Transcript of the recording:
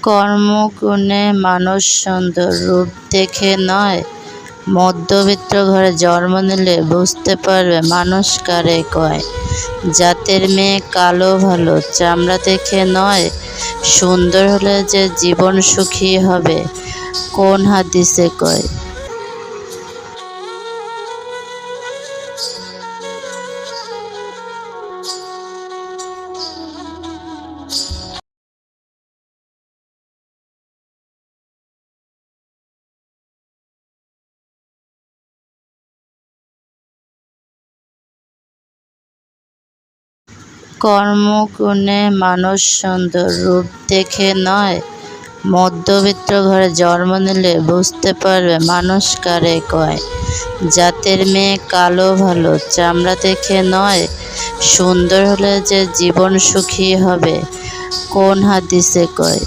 কর্মগুণে মানুষ সুন্দর, রূপ দেখে নয়। মধ্যবিত্ত ঘরে জন্ম নিলে বুঝতে পারবে মানুষ কারে কয়। জাতের মেয়ে কালো ভালো, চামড়া দেখে নয়। সুন্দর হলে যে জীবন সুখী হবে, কোন হাদিসে কয়। কর্মগুণে মানুষ সুন্দর, রূপ দেখে নয়। মধ্যবিত্ত ঘরে জন্ম নিলে বুঝতে পারবে মানুষ কারে কয়। জাতের মেয়ে কালো ভালো, চামড়া দেখে নয়। সুন্দর হলে যে জীবন সুখী হবে, কোন হাদিসে কয়।